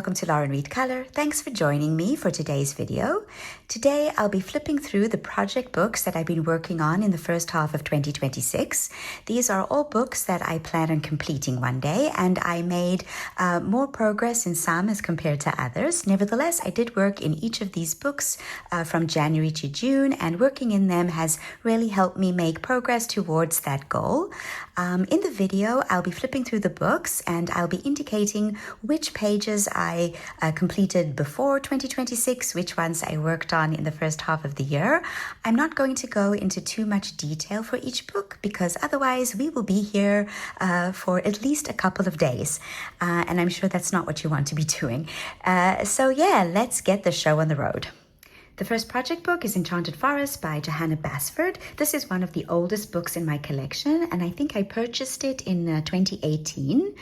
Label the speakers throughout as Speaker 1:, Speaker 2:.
Speaker 1: welcome to Lauren Reed Color. Thanks for joining me for today's video. Today I'll be flipping through the project books that I've been working on in the first half of 2026. These are all books that I plan on completing one day, and I made more progress in some as compared to others. Nevertheless, I did work in each of these books from January to June, and working in them has really helped me make progress towards that goal. In the video, I'll be flipping through the books and I'll be indicating which pages I completed before 2026, which ones I worked on in the first half of the year. I'm not going to go into too much detail for each book because otherwise we will be here for at least a couple of days. And I'm sure that's not what you want to be doing. So yeah, let's get the show on the road. The first project book is Enchanted Forest by Johanna Basford. This is one of the oldest books in my collection, and I think I purchased it in 2018.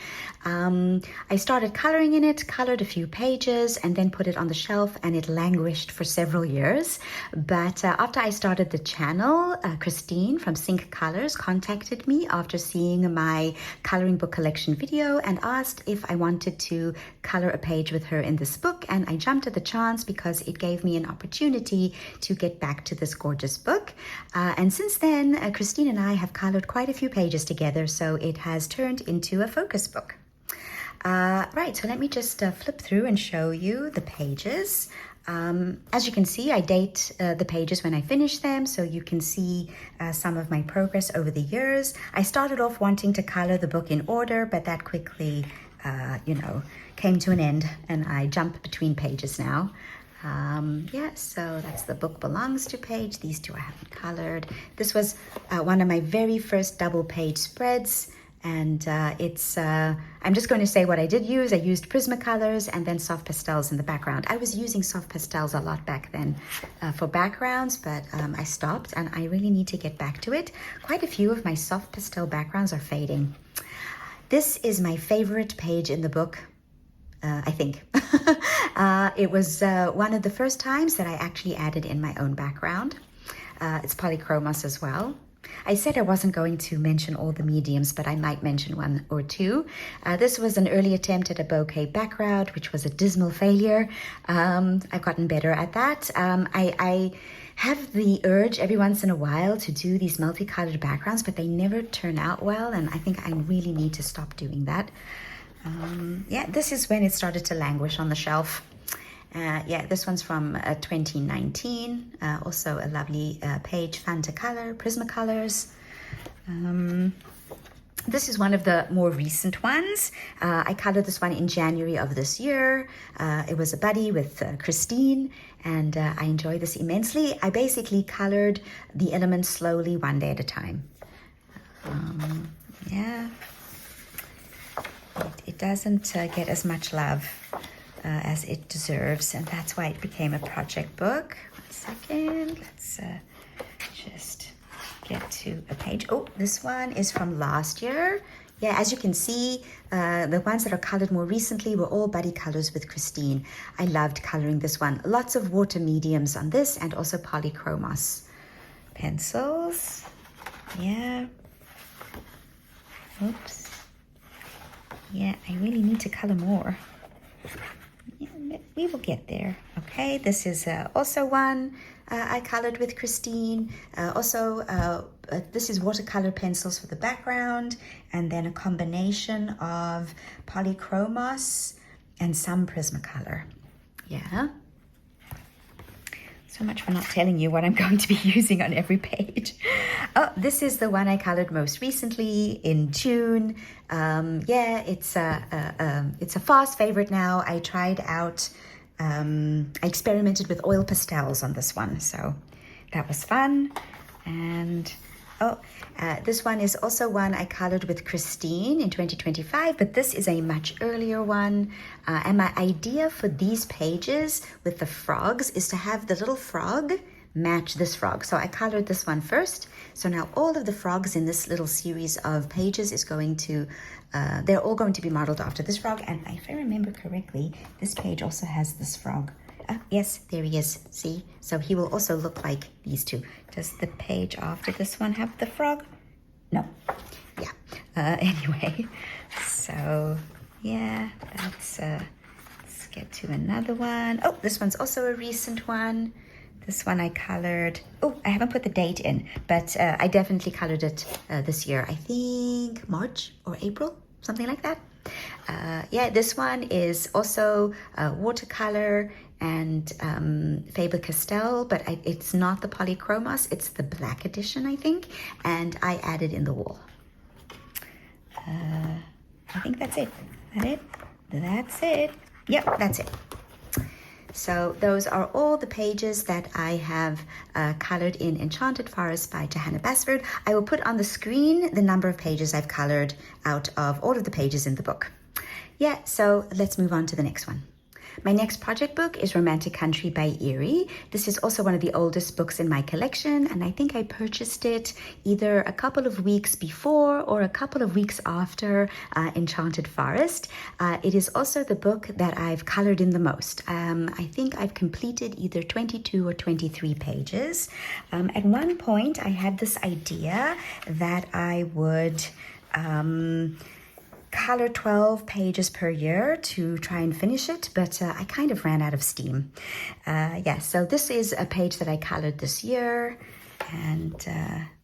Speaker 1: I started coloring in it, colored a few pages, and then put it on the shelf, and it languished for several years. But after I started the channel, Christine from Sync Colors contacted me after seeing my coloring book collection video and asked if I wanted to color a page with her in this book, and I jumped at the chance because it gave me an opportunity to get back to this gorgeous book. And since then, Christine and I have colored quite a few pages together, so it has turned into a focus book. Right, so let me just flip through and show you the pages. As you can see, I date the pages when I finish them, so you can see some of my progress over the years. I started off wanting to color the book in order, but that quickly, came to an end, and I jump between pages now. So that's the book belongs to page. These two I haven't colored. This was one of my very first double page spreads, and I'm just going to say what I did use. I used Prismacolors and then soft pastels in the background. I was using soft pastels a lot back then for backgrounds, but I stopped, and I really need to get back to it. Quite a few of my soft pastel backgrounds are fading. This is my favorite page in the book. I think. It was one of the first times that I actually added in my own background. It's polychromos as well. I said I wasn't going to mention all the mediums, but I might mention one or two. This was an early attempt at a bouquet background, which was a dismal failure. I've gotten better at that. I have the urge every once in a while to do these multicolored backgrounds, but they never turn out well, and I think I really need to stop doing that. This is when it started to languish on the shelf. This one's from 2019. Also a lovely page, fun to color, Prismacolors. This is one of the more recent ones. I colored this one in January of this year. It was a buddy with Christine, and I enjoy this immensely. I basically colored the elements slowly, one day at a time. It doesn't get as much love as it deserves, and that's why it became a project book. 1 second, let's just get to a page. Oh, this one is from last year. Yeah, as you can see, the ones that are colored more recently were all buddy colors with Christine. I loved coloring this one. Lots of water mediums on this, and also polychromos pencils. Yeah. Oops. Yeah, I really need to color more. Yeah, we will get there. Okay, this is also one I colored with Christine. This is watercolor pencils for the background, and then a combination of polychromos and some Prismacolor. Yeah. So much for not telling you what I'm going to be using on every page. Oh, this is the one I colored most recently in June. It's a fast favorite now. I tried out, I experimented with oil pastels on this one, so that was fun. And this one is also one I colored with Christine in 2025, but this is a much earlier one. And my idea for these pages with the frogs is to have the little frog match this frog. So I colored this one first. So now all of the frogs in this little series of pages is going to, they're all going to be modeled after this frog. And if I remember correctly, this page also has this frog. Yes, there he is. See? So he will also look like these two. Does the page after this one have the frog? No. Yeah. Anyway, so yeah, that's get to another one. Oh, this one's also a recent one. This one I colored. Oh, I haven't put the date in, but I definitely colored it this year. I think March or April, something like that. Yeah, this one is also watercolor and Faber-Castell, but it's not the Polychromos, it's the black edition, I think, and I added in the wall. I think that's it. Is that it? That's it. Yep, that's it. So those are all the pages that I have colored in Enchanted Forest by Johanna Basford. I will put on the screen the number of pages I've colored out of all of the pages in the book. Yeah, so let's move on to the next one. My next project book is Romantic Country by Erie. This is also one of the oldest books in my collection, and I think I purchased it either a couple of weeks before or a couple of weeks after Enchanted Forest. It is also the book that I've colored in the most. I think I've completed either 22 or 23 pages. At one point, I had this idea that I would color 12 pages per year to try and finish it, but I kind of ran out of steam. Yeah, so this is a page that I colored this year, and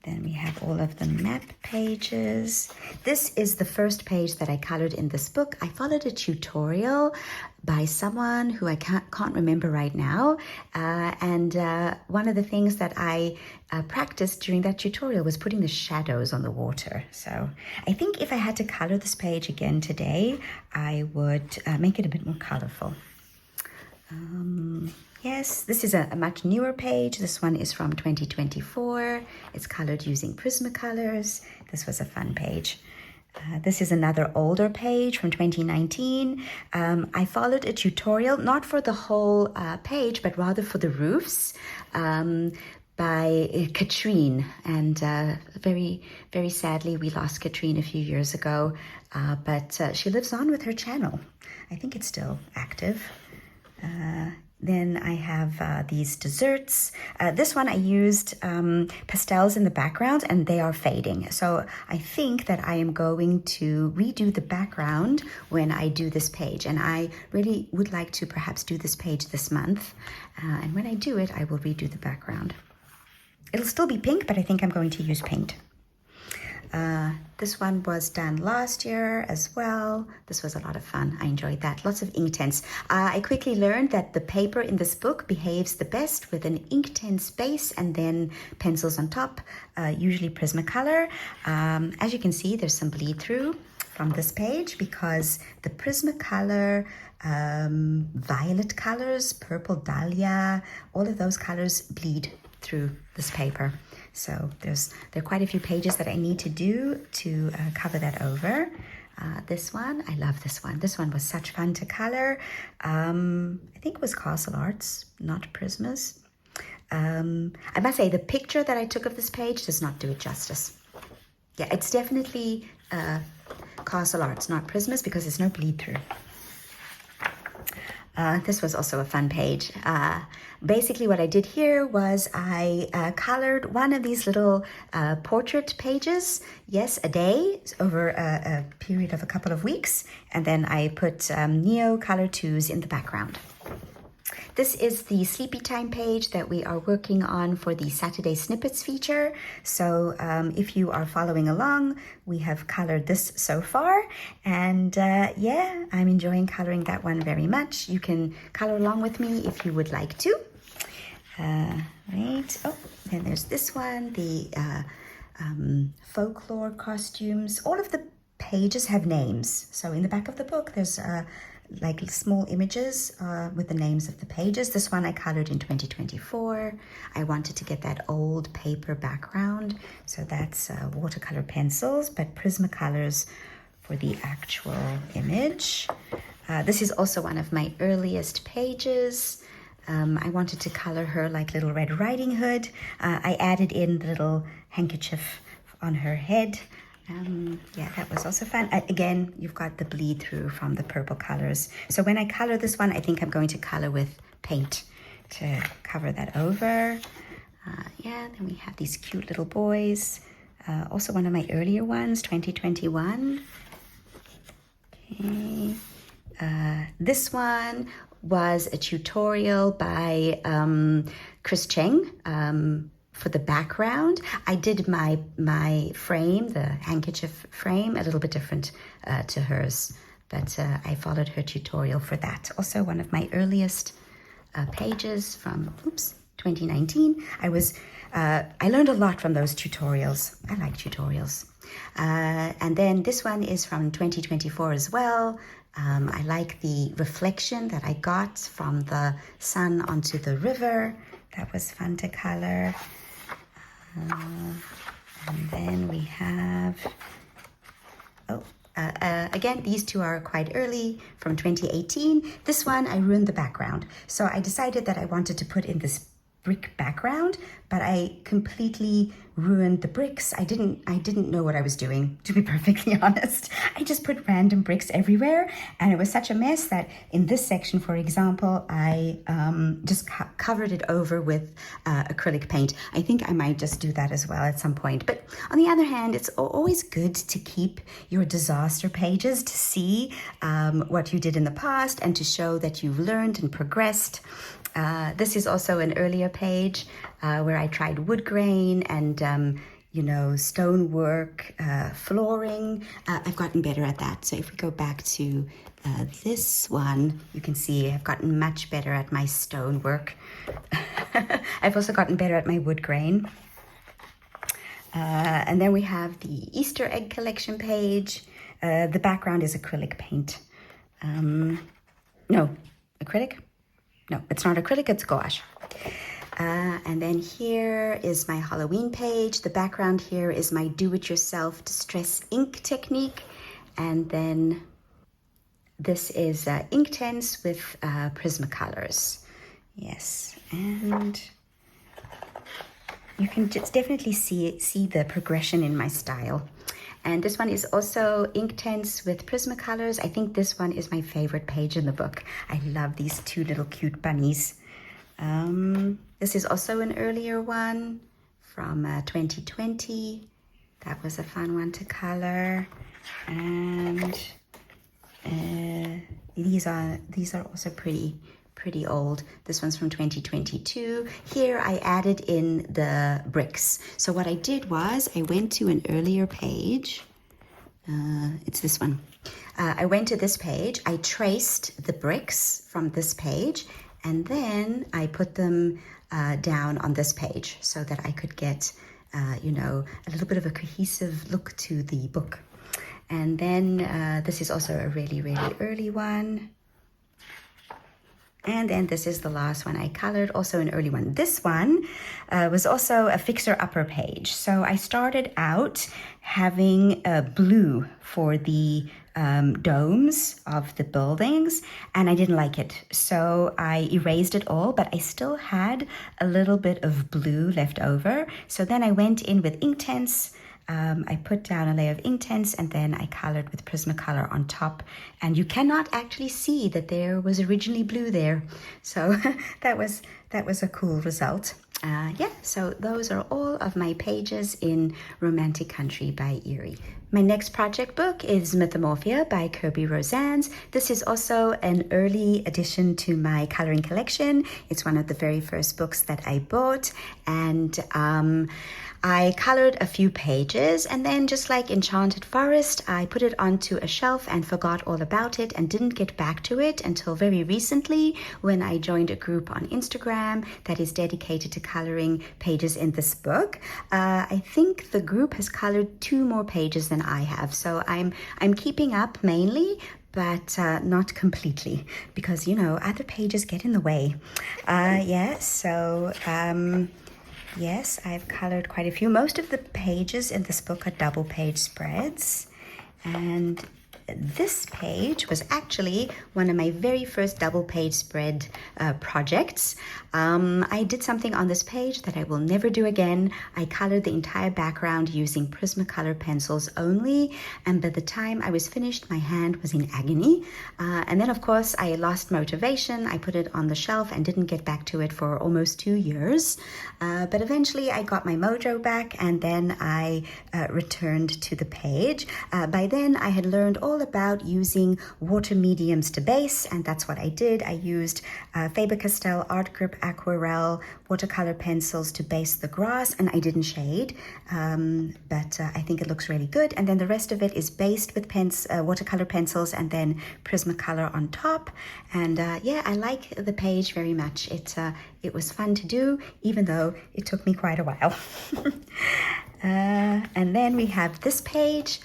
Speaker 1: then we have all of the map pages. This is the first page that I colored in this book. I followed a tutorial by someone who I can't remember right now, and one of the things that I practiced during that tutorial was putting the shadows on the water. So I think if I had to color this page again today, I would make it a bit more colorful. Yes, this is a much newer page. This one is from 2024. It's colored using Prismacolors. This was a fun page. This is another older page from 2019. I followed a tutorial, not for the whole page, but rather for the roofs, by Katrine. And very, very sadly, we lost Katrine a few years ago, but she lives on with her channel. I think it's still active. Then I have these desserts. This one I used pastels in the background, and they are fading. So I think that I am going to redo the background when I do this page. And I really would like to perhaps do this page this month. And when I do it, I will redo the background. It'll still be pink, but I think I'm going to use paint. This one was done last year as well. This was a lot of fun. I enjoyed that. Lots of Inktense. I quickly learned that the paper in this book behaves the best with an Inktense base and then pencils on top, usually Prismacolor. As you can see, there's some bleed through from this page because the Prismacolor violet colors, purple dahlia, all of those colors bleed through this paper. So there are quite a few pages that I need to do to cover that over. This one, I love this one. This one was such fun to color. I think it was Castle Arts, not Prismas. I must say the picture that I took of this page does not do it justice. Yeah, it's definitely Castle Arts, not Prismas, because there's no bleed through. This was also a fun page. Basically what I did here was I colored one of these little portrait pages, yes, a day over a period of a couple of weeks, and then I put Neo Color 2s in the background. This is the Sleepy Time page that we are working on for the Saturday Snippets feature. So if you are following along, we have colored this so far. And yeah, I'm enjoying coloring that one very much. You can color along with me if you would like to. Right. Oh, then there's this one, the folklore costumes. All of the pages have names. So in the back of the book, there's like small images with the names of the pages. This one I colored in 2024. I wanted to get that old paper background. So that's watercolor pencils, but Prismacolors for the actual image. This is also one of my earliest pages. I wanted to color her like Little Red Riding Hood. I added in the little handkerchief on her head. Yeah, that was also fun. Again, you've got the bleed through from the purple colors. So when I color this one, I think I'm going to color with paint to cover that over. Yeah, then we have these cute little boys. Also one of my earlier ones, 2021. Okay. This one was a tutorial by Chris Cheng for the background. I did my frame, the handkerchief frame, a little bit different to hers, but I followed her tutorial for that. Also one of my earliest pages from 2019. I learned a lot from those tutorials. I like tutorials. And then this one is from 2024 as well. I like the reflection that I got from the sun onto the river. That was fun to color. And then we have, again, these two are quite early, from 2018. This one, I ruined the background. So I decided that I wanted to put in this brick background, but I completely ruined the bricks. I didn't know what I was doing, to be perfectly honest. I just put random bricks everywhere, and it was such a mess that in this section, for example, I just covered it over with acrylic paint. I think I might just do that as well at some point. But on the other hand, it's always good to keep your disaster pages to see what you did in the past and to show that you've learned and progressed. This is also an earlier page where I tried wood grain and, stonework, flooring. I've gotten better at that. So if we go back to this one, you can see I've gotten much better at my stonework. I've also gotten better at my wood grain. And then we have the Easter egg collection page. The background is acrylic paint. No, acrylic? No, it's not acrylic, it's gouache. And then here is my Halloween page. The background here is my do-it-yourself distress ink technique. And then this is Inktense with Prismacolors. Yes, and you can just definitely see the progression in my style. And this one is also Inktense with Prismacolors. I think this one is my favorite page in the book. I love these two little cute bunnies. This is also an earlier one from 2020. That was a fun one to color. And these are also pretty old. This one's from 2022. Here I added in the bricks. So what I did was I went to an earlier page. It's this one. I went to this page. I traced the bricks from this page, and then I put them down on this page so that I could get, a little bit of a cohesive look to the book. And then this is also a really, really early one. And then this is the last one I colored, also an early one. This one was also a fixer-upper page. So I started out having blue for the domes of the buildings, and I didn't like it. So I erased it all, but I still had a little bit of blue left over. So then I went in with Inktense. I put down a layer of Inktense, and then I colored with Prismacolor on top. And you cannot actually see that there was originally blue there. So that was a cool result. So those are all of my pages in Romantic Country by Eerie. My next project book is Mythomorphia by Kirby Rosans. This is also an early addition to my coloring collection. It's one of the very first books that I bought, and I colored a few pages, and then just like Enchanted Forest, I put it onto a shelf and forgot all about it and didn't get back to it until very recently when I joined a group on Instagram that is dedicated to coloring pages in this book. I think the group has colored 2 more pages than I have, so I'm keeping up mainly, but not completely, because other pages get in the way. Yes, I've colored quite a few. Most of the pages in this book are double page spreads, and this page was actually one of my very first double page spread projects. I did something on this page that I will never do again. I colored the entire background using Prismacolor pencils only, and by the time I was finished, my hand was in agony. And then, of course, I lost motivation. I put it on the shelf and didn't get back to it for almost 2 years. But eventually, I got my mojo back, and then I returned to the page. By then, I had learned all all about using water mediums to base, and that's what I did. I used Faber-Castell Art Grip Aquarelle watercolor pencils to base the grass, and I didn't shade, but I think it looks really good. And then the rest of it is based with watercolor pencils and then Prismacolor on top. And yeah, I like the page very much. It was fun to do, even though it took me quite a while. And then we have this page.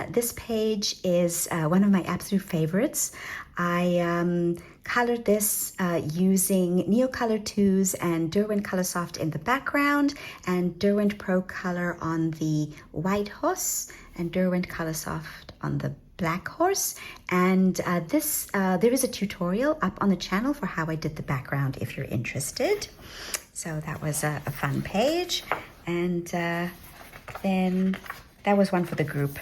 Speaker 1: This page is one of my absolute favorites. I colored this using Neocolor 2s and Derwent Colorsoft in the background, and Derwent Pro Color on the white horse and Derwent Colorsoft on the black horse. And there is a tutorial up on the channel for how I did the background if you're interested. So that was a fun page. And then that was one for the group.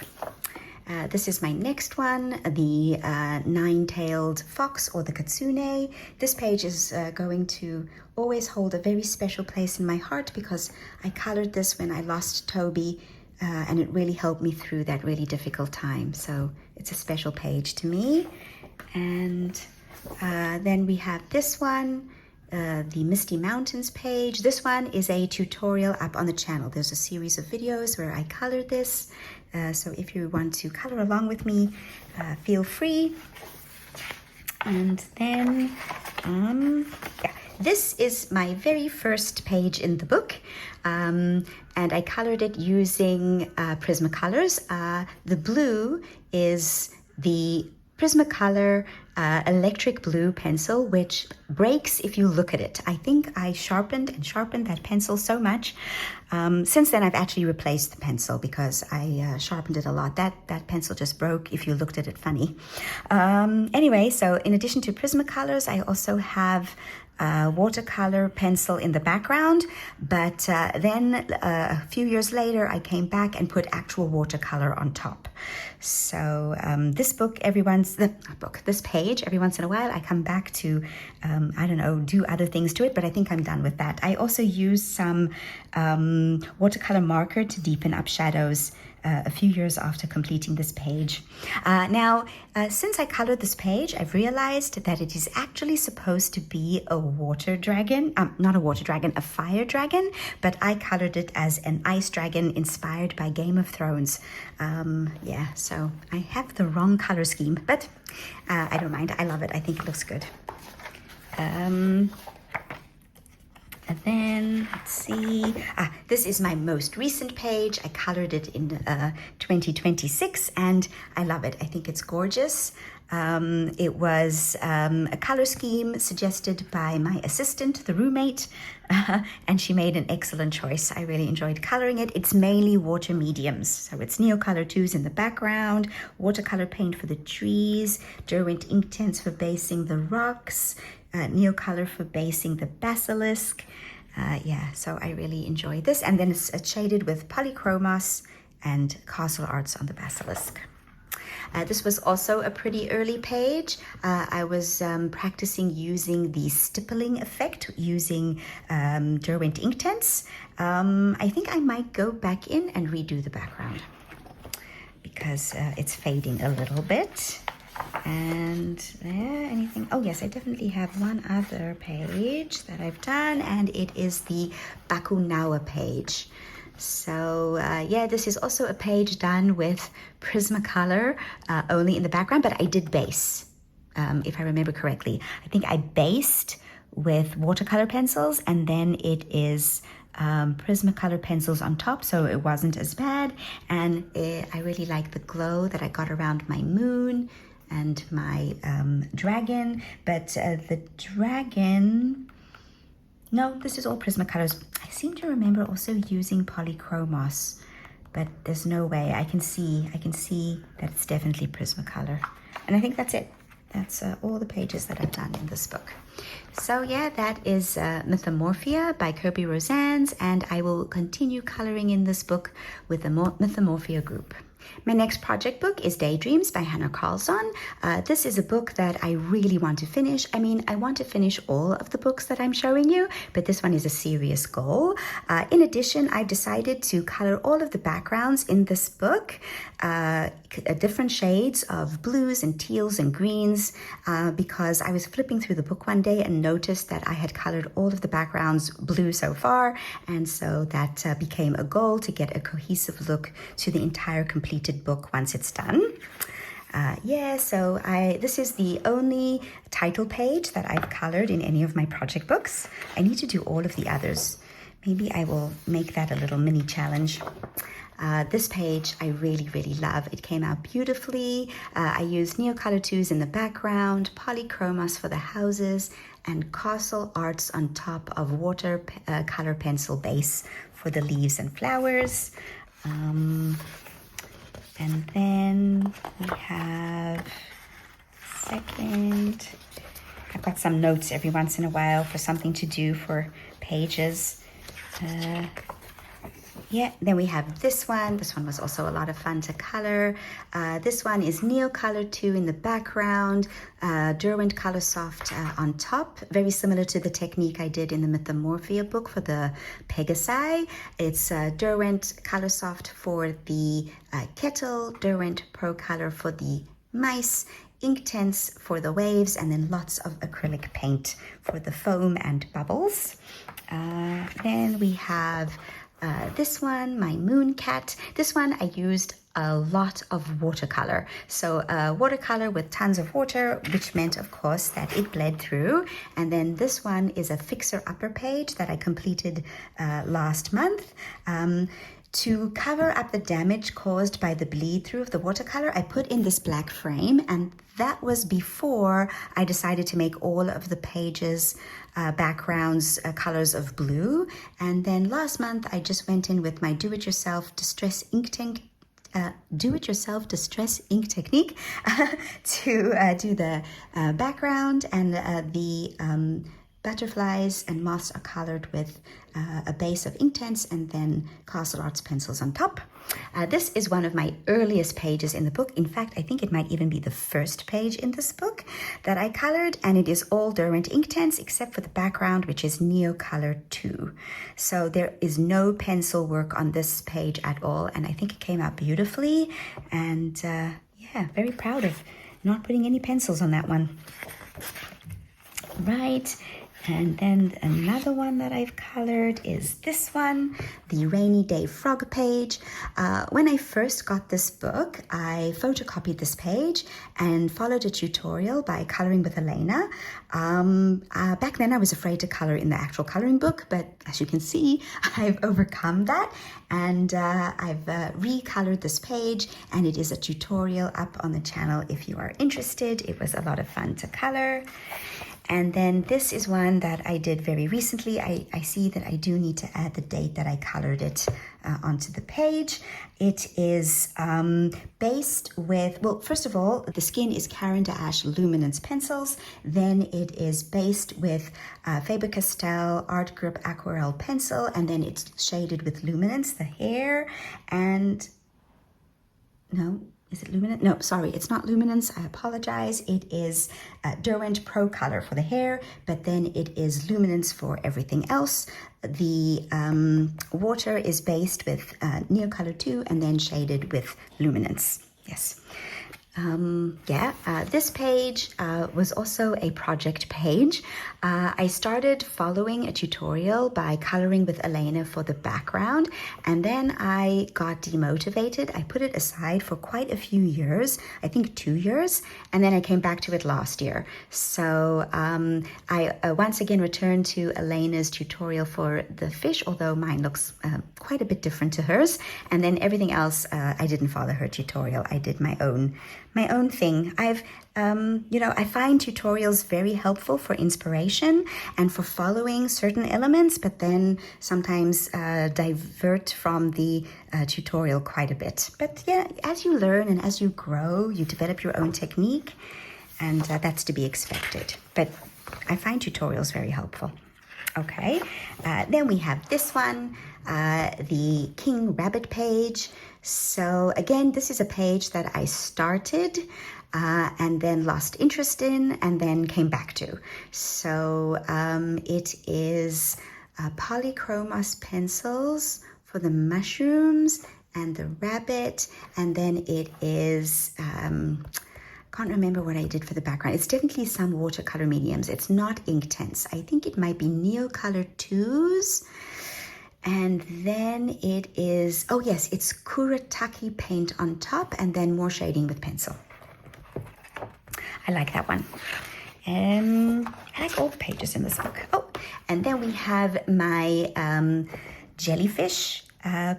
Speaker 1: This is my next one, the nine-tailed fox or the kitsune. This page is going to always hold a very special place in my heart because I colored this when I lost Toby, and it really helped me through that really difficult time. So it's a special page to me. And then we have this one, the Misty Mountains page. This one is a tutorial up on the channel. There's a series of videos where I colored this. So if you want to color along with me, feel free. And then, yeah, this is my very first page in the book. And I colored it using Prismacolors. The blue is the Prismacolor electric blue pencil, which breaks if you look at it. I think I sharpened that pencil so much. Since then, I've actually replaced the pencil because I sharpened it a lot. That pencil just broke if you looked at it funny. Anyway, so in addition to Prismacolors, I also have watercolor pencil in the background, but then a few years later I came back and put actual watercolor on top. So this page, every once in a while I come back to I don't know, do other things to it, but I think I'm done with that. I also used some watercolor marker to deepen up shadows a few years after completing this page. Now, since I colored this page, I've realized that it is actually supposed to be a water dragon, not a water dragon, a fire dragon, but I colored it as an ice dragon inspired by Game of Thrones. Yeah, so I have the wrong color scheme, but I don't mind. I love it. I think it looks good. And then, let's see, this is my most recent page. I colored it in 2026 and I love it. I think it's gorgeous. It was a color scheme suggested by my assistant, the roommate, and she made an excellent choice. I really enjoyed coloring it. It's mainly water mediums. So it's Neocolor 2s in the background, watercolor paint for the trees, Derwent Inktense for basing the rocks, Neocolor for basing the basilisk. Yeah, so I really enjoyed this. And then it's shaded with Polychromos and Castle Arts on the basilisk. This was also a pretty early page. I was practicing using the stippling effect using Derwent Inktense. I think I might go back in and redo the background because it's fading a little bit. And anything? Oh yes, I definitely have one other page that I've done, and it is the Bakunawa page. So yeah, this is also a page done with Prismacolor, only in the background, but I did base, if I remember correctly. I think I based with watercolor pencils, and then it is Prismacolor pencils on top, so it wasn't as bad. And I really like the glow that I got around my moon and my dragon, but the dragon, no, this is all Prismacolors. I seem to remember also using Polychromos, but there's no way. I can see that it's definitely Prismacolor. And I think that's it. That's all the pages that I've done in this book. So yeah, that is Mythomorphia by Kirby Rosans, and I will continue coloring in this book with the Mythomorphia group. My next project book is Daydreams by Hannah Carlson. This is a book that I really want to finish. I mean, I want to finish all of the books that I'm showing you, but this one is a serious goal. In addition, I've decided to color all of the backgrounds in this book different shades of blues and teals and greens because I was flipping through the book one day and noticed that I had colored all of the backgrounds blue so far, and so that became a goal to get a cohesive look to the entire completed book once it's done. So this is the only title page that I've colored in any of my project books. I need to do all of the others. Maybe I will make that a little mini challenge. This page I really, really love. It came out beautifully. I used Neocolor 2s in the background, Polychromos for the houses, and Castle Arts on top of watercolor pencil base for the leaves and flowers. And then we have second. I've got some notes every once in a while for something to do for pages. Then we have this one. This one was also a lot of fun to color. This one is Neocolor 2 in the background, Derwent Coloursoft on top, very similar to the technique I did in the Mythomorphia book for the Pegasi. It's Derwent Coloursoft for the kettle, Derwent Pro Color for the mice, Inktense for the waves, and then lots of acrylic paint for the foam and bubbles. Then we have this one, my moon cat. This one I used a lot of watercolor. So watercolor with tons of water, which meant of course that it bled through. And then this one is a fixer-upper page that I completed last month. To cover up the damage caused by the bleed through of the watercolor, I put in this black frame, and that was before I decided to make all of the pages backgrounds colors of blue. And then last month I just went in with my do-it-yourself distress ink technique to do the background, and the butterflies and moths are colored with a base of Inktense and then Castle Arts pencils on top. This is one of my earliest pages in the book. In fact, I think it might even be the first page in this book that I colored, and it is all Derwent Inktense except for the background, which is Neocolor 2. So there is no pencil work on this page at all, and I think it came out beautifully, and very proud of not putting any pencils on that one. Right. And then another one that I've colored is this one, the Rainy Day Frog page. When I first got this book, I photocopied this page and followed a tutorial by coloring with Elena. Back then I was afraid to color in the actual coloring book, but as you can see, I've overcome that, and I've recolored this page, and it is a tutorial up on the channel if you are interested. It was a lot of fun to color. And then this is one that I did very recently. I see that I do need to add the date that I colored it onto the page. It is based with, well, first of all, the skin is Caran d'Ache Luminance pencils. Then it is based with Faber-Castell Art Group Aquarelle pencil, and then it's shaded with Luminance, the hair, and no. Is it Luminance? No, sorry, it's not Luminance. I apologize. It is Derwent Pro Color for the hair, but then it is Luminance for everything else. The water is based with Neocolor 2 and then shaded with Luminance. Yes. This page was also a project page. I started following a tutorial by coloring with Elena for the background, and then I got demotivated. I put it aside for quite a few years, I think 2 years, and then I came back to it last year. So I once again returned to Elena's tutorial for the fish, although mine looks quite a bit different to hers, and then everything else I didn't follow her tutorial. I did my own thing. I find tutorials very helpful for inspiration and for following certain elements, but then sometimes divert from the tutorial quite a bit. But yeah, as you learn and as you grow, you develop your own technique, and that's to be expected. But I find tutorials very helpful. Okay, then we have this one, the King Rabbit page. So again, this is a page that I started and then lost interest in and then came back to. So it is Polychromos pencils for the mushrooms and the rabbit, and then it is, can't remember what I did for the background. It's definitely some watercolor mediums. It's not Inktense. I think it might be Neocolor 2s. And then it is, oh yes, it's Kuretake paint on top and then more shading with pencil. I like that one. I like all the pages in this book. Oh, and then we have my jellyfish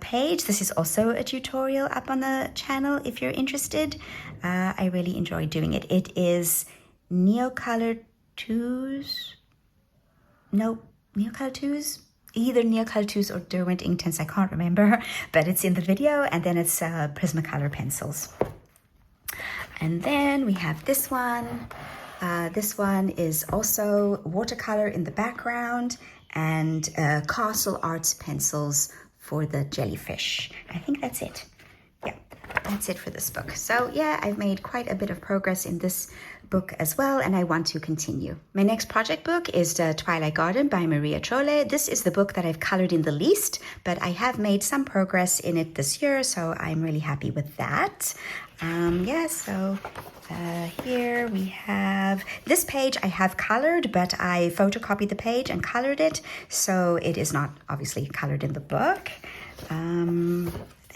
Speaker 1: page. This is also a tutorial up on the channel if you're interested. I really enjoy doing it. It is Neocolor 2s. No, Neocolor 2s? Either Neocolor 2s or Derwent Inktense, I can't remember, but it's in the video, and then it's Prismacolor pencils. And then we have this one. This one is also watercolor in the background and Castle Arts pencils for the jellyfish. I think that's it. Yeah, that's it for this book. So yeah, I've made quite a bit of progress in this book as well, and I want to continue. My next project book is The Twilight Garden by Maria Trolle. This is the book that I've colored in the least, but I have made some progress in it this year, so I'm really happy with that. Here we have this page I have colored, but I photocopied the page and colored it, so it is not obviously colored in the book.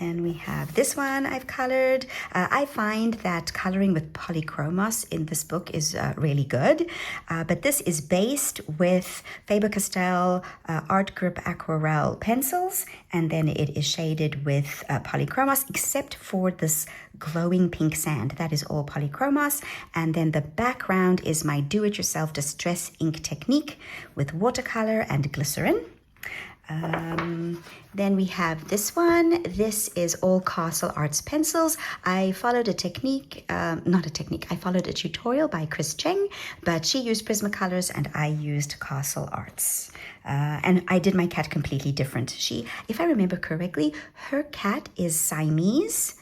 Speaker 1: Then we have this one I've colored. I find that coloring with polychromos in this book is really good, but this is based with Faber-Castell Art Grip Aquarelle pencils, and then it is shaded with polychromos, except for this glowing pink sand. That is all polychromos, and then the background is my do-it-yourself distress ink technique with watercolor and glycerin. Then we have this one. This is all Castle Arts pencils. I followed a technique, I followed a tutorial by Chris Cheng, but she used Prismacolors and I used Castle Arts. And I did my cat completely different. If I remember correctly, her cat is Siamese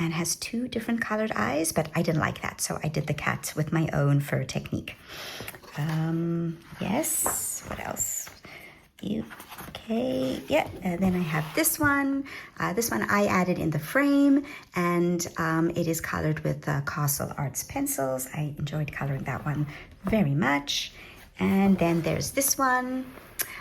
Speaker 1: and has 2 different colored eyes, but I didn't like that, so I did the cat with my own fur technique. Yes, what else? Okay, yeah, then I have this one. This one I added in the frame, and it is colored with Castle Arts pencils. I enjoyed coloring that one very much. And then there's this one.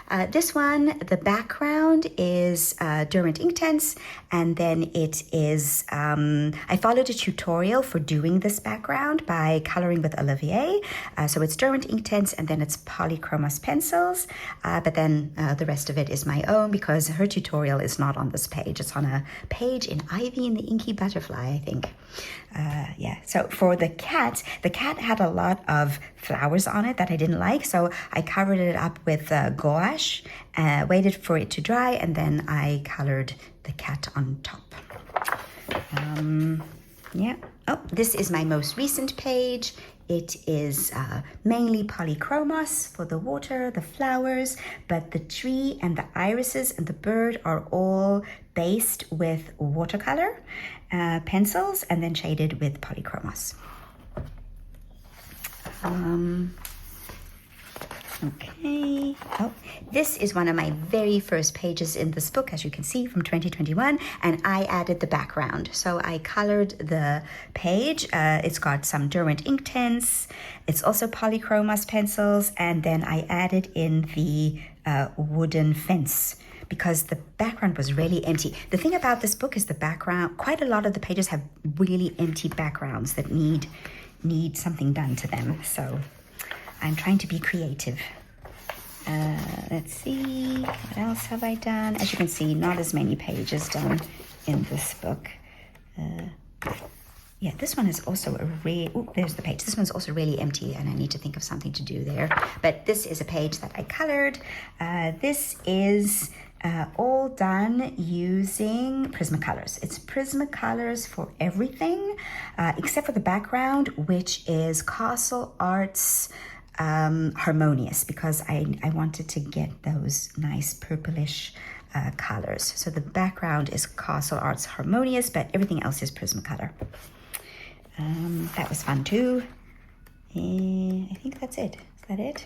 Speaker 1: The background is Derwent Inktense, and then it is, I followed a tutorial for doing this background by coloring with Olivier. So it's Derwent Inktense, and then it's Polychromos pencils, but then the rest of it is my own because her tutorial is not on this page. It's on a page in Ivy and the Inky Butterfly, I think. Yeah, so for the cat had a lot of flowers on it that I didn't like, so I covered it up with gouache, waited for it to dry, and then I colored the cat on top. Yeah. Oh, this is my most recent page. It is mainly polychromos for the water, the flowers, but the tree and the irises and the bird are all based with watercolor pencils and then shaded with polychromos. Okay. Oh, this is one of my very first pages in this book, as you can see, from 2021, and I added the background. So I colored the page. It's got some Derwent Inktense. It's also polychromos pencils, and then I added in the wooden fence because the background was really empty. The thing about this book is the background, quite a lot of the pages have really empty backgrounds that need something done to them. So I'm trying to be creative. Let's see, what else have I done? As you can see, not as many pages done in this book. Yeah, this one is also there's the page. This one's also really empty and I need to think of something to do there. But this is a page that I colored. This is all done using Prismacolors. It's Prismacolors for everything, except for the background, which is Castle Arts Harmonious, because I wanted to get those nice purplish colors. So the background is Castle Arts Harmonious, but everything else is Prismacolor. That was fun too. I think that's it. Is that it?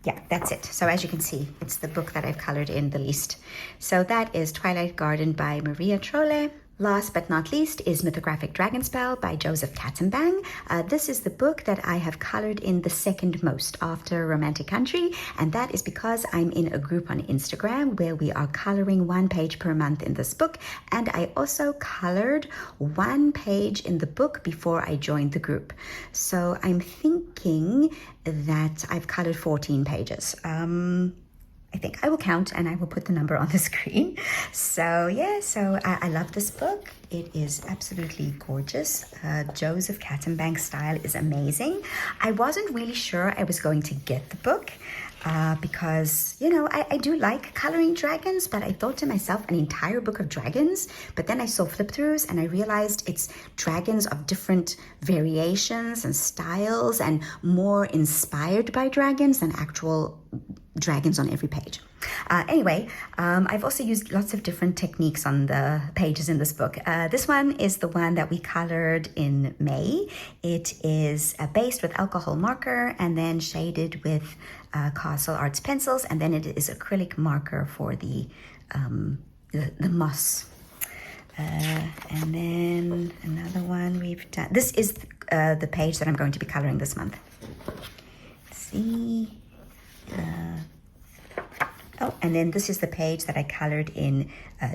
Speaker 1: yeah, that's it. So as you can see, it's the book that I've colored in the least. So that is Twilight Garden by Maria Trolle. Last but not least is Mythographic Dragonspell by Joseph Katzenbang. This is the book that I have colored in the second most after Romantic Country, and that is because I'm in a group on Instagram where we are coloring 1 page per month in this book, and I also colored 1 page in the book before I joined the group. So I'm thinking that I've colored 14 pages. I think I will count and I will put the number on the screen. So yeah, so I love this book. It is absolutely gorgeous. Joseph Katzenbang's style is amazing. I wasn't really sure I was going to get the book because, you know, I do like coloring dragons, but I thought to myself, an entire book of dragons. But then I saw flip throughs and I realized it's dragons of different variations and styles and more inspired by dragons than actual dragons on every page. Anyway, I've also used lots of different techniques on the pages in this book. This one is the one that we colored in May. It is based with alcohol marker and then shaded with Castle Arts pencils, and then it is acrylic marker for the moss. And then another one we've done. This is the page that I'm going to be coloring this month. Let's see. And then this is the page that I colored in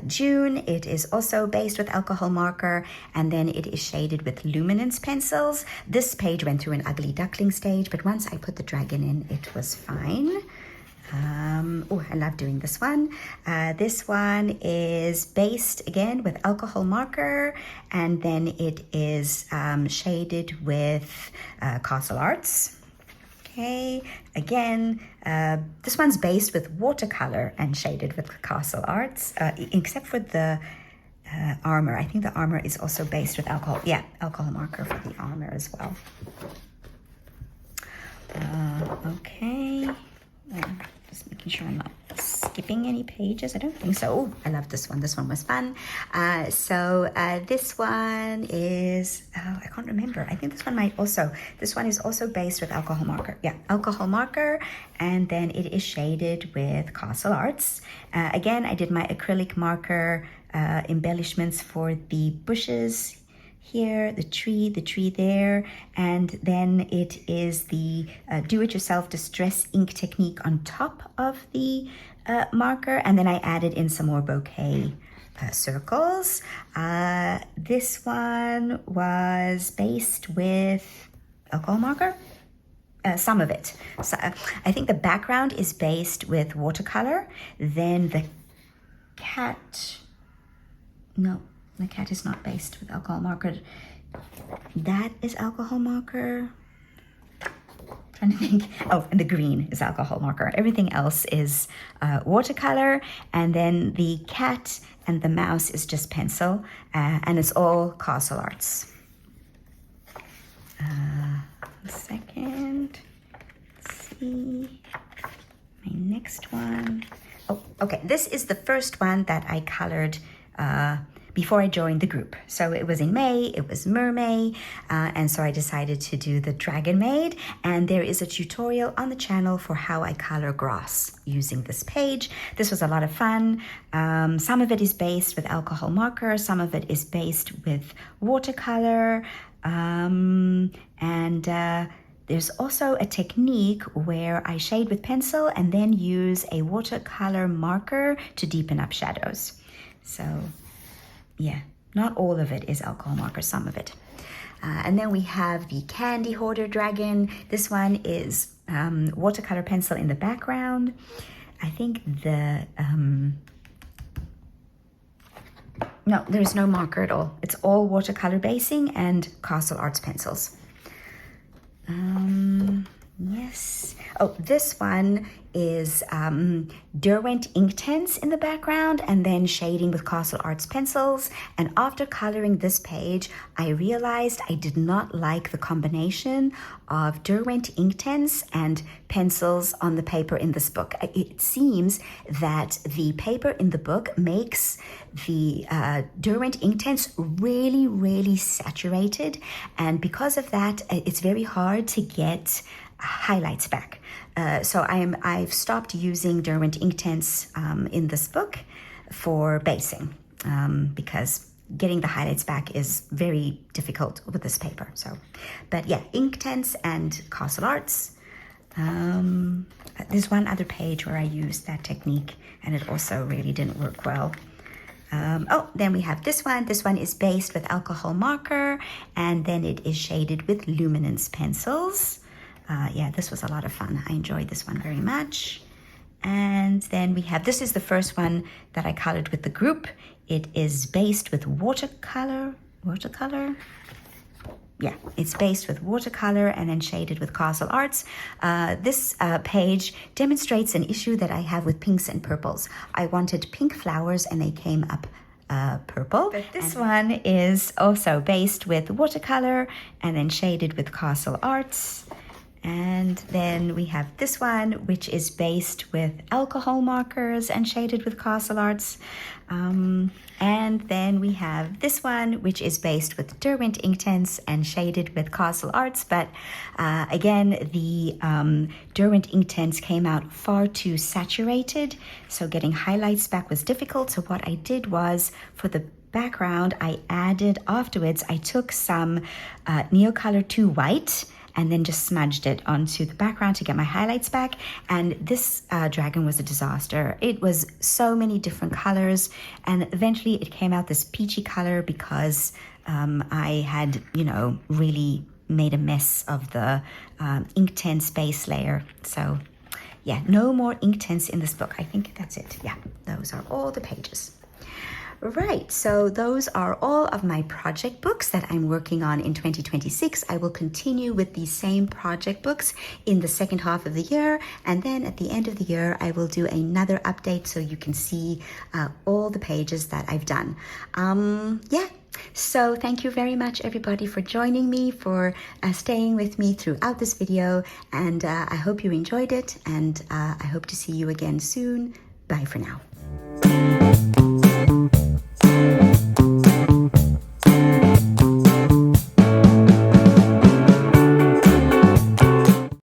Speaker 1: June. It is also based with alcohol marker, and then it is shaded with luminance pencils. This page went through an ugly duckling stage, but once I put the dragon in, it was fine. Oh, I love doing this one. This one is based again with alcohol marker, and then it is shaded with Castle Arts. Okay, again, this one's based with watercolor and shaded with Castle Arts, except for the armor. I think the armor is also based with alcohol. Yeah, alcohol marker for the armor as well. Okay, just making sure I'm not skipping any pages. I don't think so. Oh, I love this one. This one was fun. This one is, I can't remember. I think this one is also based with alcohol marker. Yeah, alcohol marker. And then it is shaded with Castle Arts. Again, I did my acrylic marker embellishments for the bushes here, the tree there, and then it is the do-it-yourself distress ink technique on top of the marker, and then I added in some more bouquet circles. This one was based with alcohol marker. Some of it. So, I think the background is based with watercolor. Then the cat, no, the cat is not based with alcohol marker. That is alcohol marker. Trying to think. Oh, and the green is alcohol marker. Everything else is watercolor. And then the cat and the mouse is just pencil. And it's all Castle Arts. A second. Let's see. My next one. Oh, okay. This is the first one that I colored before I joined the group. So it was in May, it was Mermaid, and so I decided to do the Dragon Maid, and there is a tutorial on the channel for how I color grass using this page. This was a lot of fun. Some of it is based with alcohol marker, some of it is based with watercolor, there's also a technique where I shade with pencil and then use a watercolor marker to deepen up shadows. So yeah, not all of it is alcohol marker, some of it. And then we have the Candy Hoarder Dragon. This one is watercolor pencil in the background. I think no, there's no marker at all. It's all watercolor basing and Castle Arts pencils. Yes. Oh, this one is Derwent Inktense in the background and then shading with Castle Arts pencils. And after coloring this page, I realized I did not like the combination of Derwent Inktense and pencils on the paper in this book. It seems that the paper in the book makes the Derwent Inktense really, really saturated. And because of that, it's very hard to get highlights back. So I've stopped using Derwent Inktense in this book for basing because getting the highlights back is very difficult with this paper. So, but yeah, Inktense and Castle Arts. There's one other page where I used that technique and it also really didn't work well. Then we have this one. This one is based with alcohol marker and then it is shaded with luminance pencils. Yeah, this was a lot of fun. I enjoyed this one very much. And then we have, this is the first one that I colored with the group. It is based with watercolor. Yeah, it's based with watercolor and then shaded with Castle Arts. This page demonstrates an issue that I have with pinks and purples. I wanted pink flowers and they came up purple. But this one is also based with watercolor and then shaded with Castle Arts. And then we have this one, which is based with alcohol markers and shaded with Castle Arts. And then we have this one, which is based with Derwent Inktense and shaded with Castle Arts. But again, the Derwent Inktense came out far too saturated, so getting highlights back was difficult. So what I did was, for the background, I added afterwards, I took some Neocolor 2 White and then just smudged it onto the background to get my highlights back. And this dragon was a disaster. It was so many different colors, and eventually it came out this peachy color because I had, really made a mess of the Inktense base layer. So yeah, no more Inktense in this book. I think that's it. Yeah, those are all the pages. Right, so those are all of my project books that I'm working on in 2026. I will continue with these same project books in the second half of the year, and then at the end of the year I will do another update so you can see all the pages that I've done. So thank you very much everybody for joining me, for staying with me throughout this video, and I hope you enjoyed it, and I hope to see you again soon. Bye for now.